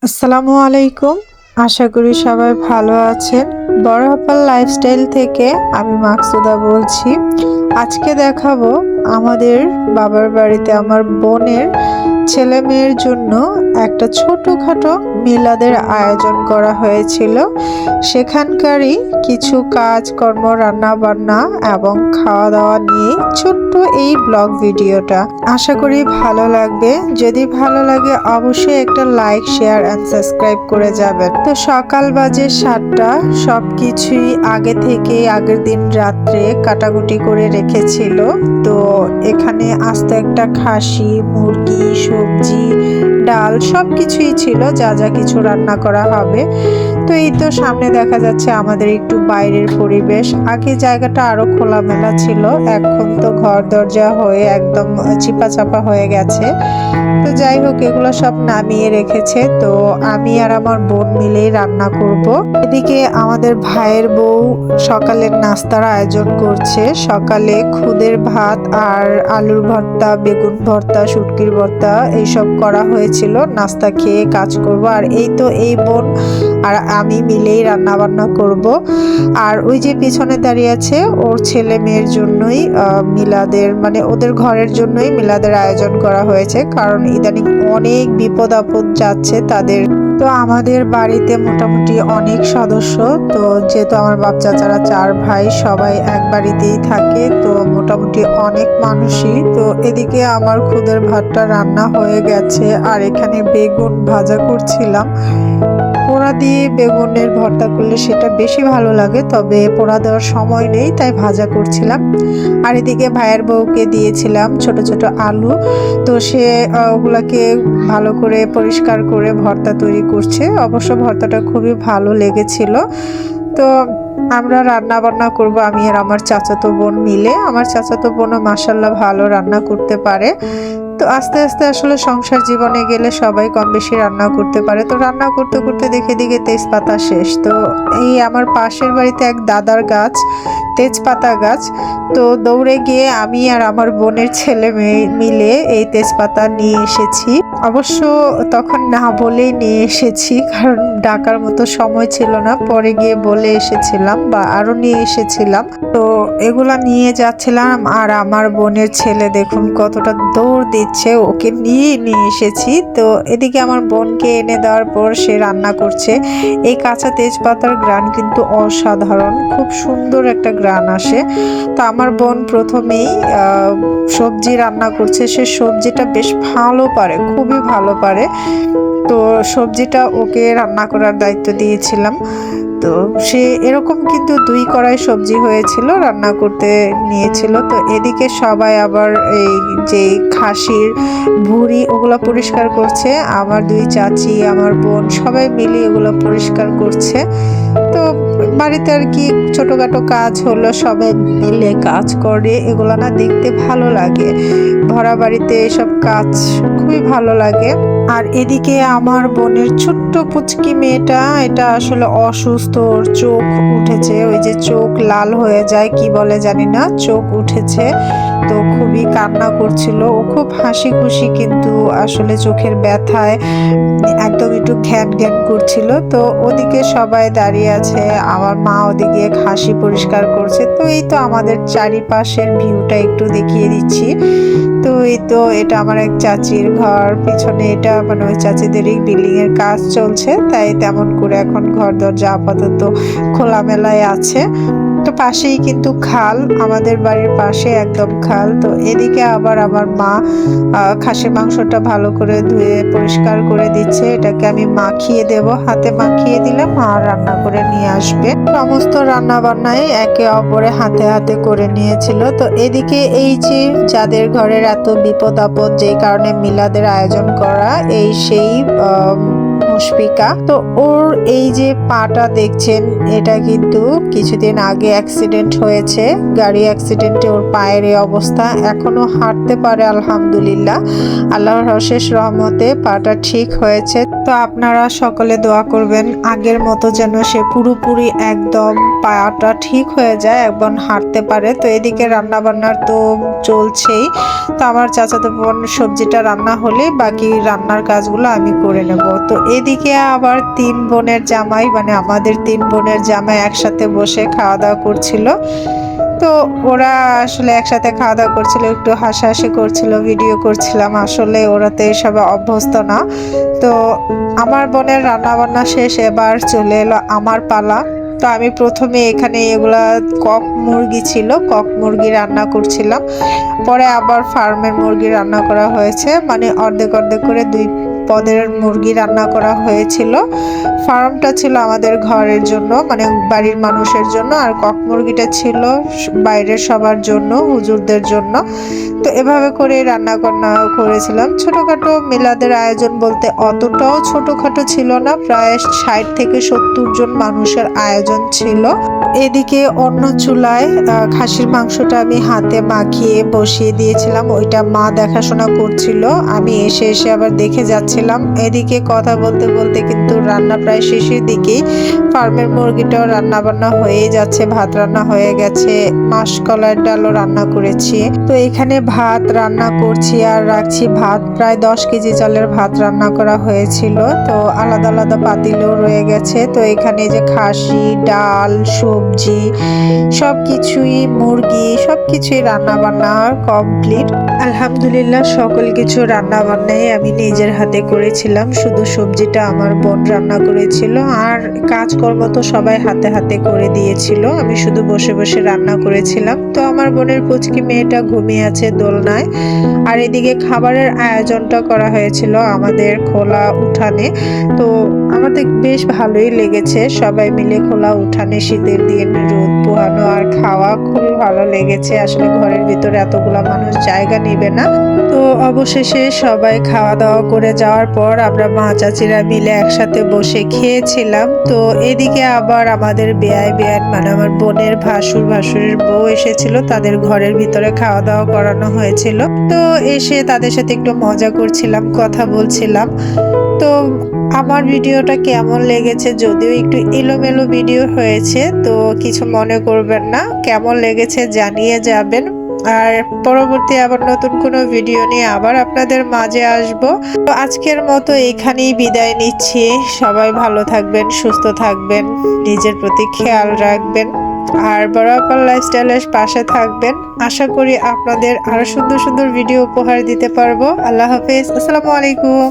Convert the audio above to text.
আসসালামু আলাইকুম। আশা করি সবাই ভালো আছেন। বড় আপার লাইফস্টাইল থেকে আমি মাকসুদা বলছি। আজকে দেখাবো আমাদের বাবার বাড়িতে আমার বোনের ছেলে মেয়ের জন্য একটা ছোটখাটো মিলাদের আয়োজন করা হয়েছিল। সেখানকারই কিছু কাজকর্ম, রান্না বান্না এবং খাওয়া দাওয়া নিয়ে ছোট্ট এই ব্লগ ভিডিওটা। আশা করি ভালো লাগবে। যদি ভালো লাগে অবশ্যই একটা লাইক, শেয়ার এন্ড সাবস্ক্রাইব করে যাবেন। তো সকাল বাজে 7টা। সবকিছুই আগে থেকে আগের দিন রাত্রে কাটাকুটি করে রেখেছিল। তো এখানে আস্ত একটা খাসি, মুরগি, সবজি, ডাল সবকিছুই ছিল, যা যা কিছু রান্না করা হবে। তো এই তো সামনে দেখা যাচ্ছে আমাদের একটু বাইরের পরিবেশ। আগে জায়গাটা আরো খোলামেলা ছিল, এখন তো ঘর দরজা হয়ে একদম চিপা চাপা হয়ে গেছে। তো যাই হোক, এগুলো সব নামিয়ে রেখেছে। তো আমি আর আমার বোন মিলেই রান্না করব। এদিকে আমাদের ভাইয়ের বউ সকালের নাস্তার আয়োজন করছে। সকালে খুদের ভাত আর আলুর ভর্তা, বেগুন ভর্তা, শুটকির ভর্তা এইসব করা হয়েছিল। নাস্তা খেয়ে কাজ করব। আর এই তো এই বোন আর আমি মিলেই রান্না বান্না করব। আর ওই যে পিছনে দাঁড়িয়ে আছে, ওর ছেলে মেয়ের জন্যই মিলাদের, মানে ওদের ঘরের জন্যই মিলাদের আয়োজন করা হয়েছে। কারণ ইদানিং অনেক বিপদ আপদ যাচ্ছে তাদের। তো আমাদের বাড়িতে মোটামুটি অনেক সদস্য। তো যেহেতু আমার বাপ চাচারা 4 ভাই, সবাই এক বাড়িতেই থাকে, তো মোটামুটি অনেক মানুষই। তো এদিকে আমার খুদের ভাতটা রান্না হয়ে গেছে। আর এখানে বেগুন ভাজা করছিলাম। পোড়া দিয়ে বেগুনের ভর্তা করলে সেটা বেশি ভালো লাগে, তবে পোড়া দেওয়ার সময় নেই, তাই ভাজা করছিলাম। আর এদিকে ভাইয়ের বউকে দিয়েছিলাম ছোট ছোট আলু। তো সে ওগুলাকে ভালো করে পরিষ্কার করে ভর্তা তৈরি করছে। অবশ্য ভর্তাটা খুবই ভালো লেগেছিল। তো আমরা রান্না বান্না করব আমি আর আমার চাচাতো বোন মিলে। আমার চাচাতো বোনও মাশাআল্লাহ ভালো রান্না করতে পারে। তো আস্তে আস্তে আসলে সংসার জীবনে গেলে সবাই কম বেশি রান্না করতে পারে। তো রান্না করতে করতে দেখে দেখে তেজপাতা শেষ। তো এই আমার পাশের বাড়িতে এক দাদার গাছ, তেজপাতা গাছ। তো দৌড়ে গিয়ে আমি আর আমার বোনের ছেলে মেয়ে মিলে এই তেজপাতা নিয়ে এসেছি। অবশ্য তখন না বলেই নিয়ে এসেছি, কারণ ডাকার মতো সময় ছিল না। পরে গিয়ে বলে এসেছিলাম বা আরো নিয়ে এসেছিলাম। তো এগুলা নিয়ে যাচ্ছিলাম। আর আমার বোনের ছেলে দেখুন কতটা দৌড় দিচ্ছে, ওকে নিয়ে এসেছি। তো এদিকে আমার বোনকে এনে দেওয়ার পর সে রান্না করছে। এই কাঁচা তেজপাতার গ্রান কিন্তু অসাধারণ, খুব সুন্দর একটা গ্রান আসে। তো আমার বোন প্রথমেই সবজি রান্না করছে। সে সবজিটা বেশ ভালো পারে, খুবই ভালো পারে। তো সবজিটা ওকে রান্না করার দায়িত্ব দিয়েছিলাম। তো সে এরকম কিন্তু 2 কড়াই সবজি হয়েছিল, রান্না করতে নিয়েছিল। তো এদিকে সবাই আবার এই যে খাসির ভুঁড়ি ওগুলো পরিষ্কার করছে। আমার 2 চাচি, আমার বোন সবাই মিলে এগুলো পরিষ্কার করছে। তো বাড়িতে আর কি ছোটখাটো কাজ হলো, সবাই মিলে কাজ করে, এগুলো না দেখতে ভালো লাগে। ভরা বাড়িতে এসব কাজ খুবই ভালো লাগে। আর এদিকে আমার বোনের ছোট্ট পুচকি মেয়েটা, এটা আসলে অসুস্থ, ওর চোখ উঠেছে। ওই যে চোখ লাল হয়ে যায়, কি বলে জানি না, চোখ উঠেছে। তো খুবই কান্না করছিল। ও খুব হাসি খুশি, কিন্তু আসলে চোখের ব্যথায় একদম একটু ঘ্যান ঘ্যান করছিল। তো ওদিকে সবাই দাঁড়িয়ে আছে, আমার মা ওদিকে হাসি পরিষ্কার করছে। তো এই তো আমাদের চারিপাশের ভিউটা একটু দেখিয়ে দিচ্ছি। তো এই তো এটা আমার এক চাচির ঘর, পিছনে এটা মানে ওই চাচিদেরই বিল্ডিং এর কাজ চলছে, তাই তেমন করে এখন ঘর দরজা আপাতত খোলামেলায় আছে। তো পাশেই কিন্তু খাল, আমাদের বাড়ির পাশে একদম খাল। তো এদিকে আবার আমার মা খাসির মাংসটা ভালো করে ধুয়ে পরিষ্কার করে দিচ্ছে। এটাকে আমি মাখিয়ে দেব, হাতে মাখিয়ে দিলে মা রান্না করে নিয়ে আসবে। সমস্ত রান্না বান্নাই একে অপরে হাতে হাতে করে নিয়েছিল। তো এদিকে এই যে যাদের ঘরের এত বিপদ আপদ, যেই কারণে মিলাদের আয়োজন করা, এই সেই মুশফিকা। তো ওর এই যে পাটা দেখছেন, এটা কিন্তু কিছুদিন আগে অ্যাক্সিডেন্ট হয়েছে, গাড়ি অ্যাক্সিডেন্টে ওর পায়ের এই অবস্থা। এখনো হাঁটতে পারে আলহামদুলিল্লাহ, আল্লাহর অশেষ রহমতে পাটা ঠিক হয়েছে। তো আপনারা সকলে দোয়া করবেন আগের মতো যেন সে পুরোপুরি একদম পাটা ঠিক হয়ে যায় এবং হাঁটতে পারে। তো এদিকে রান্না বান্নার তো চলছেই। তো আমার চাচাতো বোন সবজিটা রান্না হলে বাকি রান্নার কাজগুলো আমি করে নেব। তো এদিকে এদিকে আবার 3 বোনের জামাই, মানে আমাদের 3 বোনের জামাই একসাথে বসে খাওয়া দাওয়া করছিল। তো ওরা আসলে একসাথে খাওয়া দাওয়া করছিল, একটু হাসাহাসি করছিল, ভিডিও করছিলাম। আসলে ওরা তো এসবে অভ্যস্ত না। তো আমার বোনের রান্না বান্না শেষ, এবার চলে এলো আমার পালা। তো আমি প্রথমে এখানে এগুলা কক মুরগি ছিল, কক মুরগি রান্না করছিলাম। পরে আবার ফার্মের মুরগি রান্না করা হয়েছে, মানে অর্ধেক অর্ধেক করে 2 পদের মুরগি রান্না করা হয়েছিল। ফার্মটা ছিল আমাদের ঘরের জন্য, মানে বাড়ির মানুষের জন্য, আর কক মুরগিটা ছিল বাইরের সবার জন্য, হুজুরদের জন্য। তো এভাবে করে রান্না করেছিলাম। ছোটখাটো মিলাদের আয়োজন বলতে অতটাও ছোটখাটো ছিল না, প্রায় 60 থেকে 70 জন মানুষের আয়োজন ছিল। এদিকে অন্য চুলায় খাসির মাংসটা আমি হাতে মাখিয়ে বসিয়ে দিয়েছিলাম, ওইটা মা দেখাশোনা করছিল। আমি এসে এসে আবার দেখে যাচ্ছিলাম। এদিকে কথা বলতে বলতে কিন্তু রান্না প্রায় শেষের দিকেই। ফার্মের মুরগিটাও রান্না বান্না হয়ে যাচ্ছে, ভাত রান্না হয়ে গেছে, মাসকলাইয়ের ডালও রান্না করেছি। তো এখানে ভাত রান্না করছি আর রাখছি ভাত, প্রায় 10 কেজি চালের ভাত রান্না করা হয়েছিল। তো আলাদা আলাদা পাতিলও রয়ে গেছে। তো এখানে যে খাসি, ডাল, সবজি সবকিছুই, মুরগি সবকিছুই রান্না বান্না কমপ্লিট। আলহামদুলিল্লাহ সকল কিছু রান্না বান্নাই আমি নিজের হাতে করেছিলাম, শুধু সবজিটা আমার বোন রান্না করেছিল। আর কাজকর্ম তো সবাই হাতে হাতে করে দিয়েছিল, আমি শুধু বসে বসে রান্না করেছিলাম। তো আমার বোনের পুচকি মেয়েটা ঘুমিয়ে আছে দোলনায়। আর এদিকে খাবারের আয়োজনটা করা হয়েছিল আমাদের খোলা উঠানে। তো আমাদের বেশ ভালোই লেগেছে, সবাই মিলে খোলা উঠানে শীতের দিন রোদ পোহানো আর খাওয়া খুবই ভালো লেগেছে। আসলে ঘরের ভিতরে এতগুলা মানুষ জায়গা নিবে না। তো অবশেষে সবাই খাওয়া দাওয়া করে যাওয়ার পর আমরা মা চাচিরা মিলে একসাথে বসে খেয়েছিলাম। তো এদিকে আবার আমাদের বেয়ান, মানে আমার বোনের ভাসুরের বউ এসেছিল, তাদের ঘরের ভিতরে খাওয়া দাওয়া করানো হয়েছিল। তো এসে তাদের সাথে একটু মজা করছিলাম, কথা বলছিলাম। তো আমার ভিডিওটা কেমন লেগেছে, যদিও একটু এলোমেলো ভিডিও হয়েছে, তো কিছু মনে করবেন না, কেমন লেগেছে জানিয়ে যাবেন। আর পরবর্তী আবার নতুন কোনো ভিডিও নিয়ে আবার আপনাদের মাঝে আসব। তো আজকের মতো এখানেই বিদায় নিচ্ছি। সবাই ভালো থাকবেন, সুস্থ থাকবেন, নিজের প্রতি খেয়াল রাখবেন, আর বড় আপার লাইফস্টাইলের পাশে থাকবেন। আশা করি আপনাদের আরো সুন্দর সুন্দর ভিডিও উপহার দিতে পারবো। আল্লাহ হাফেজ, আসসালামু আলাইকুম।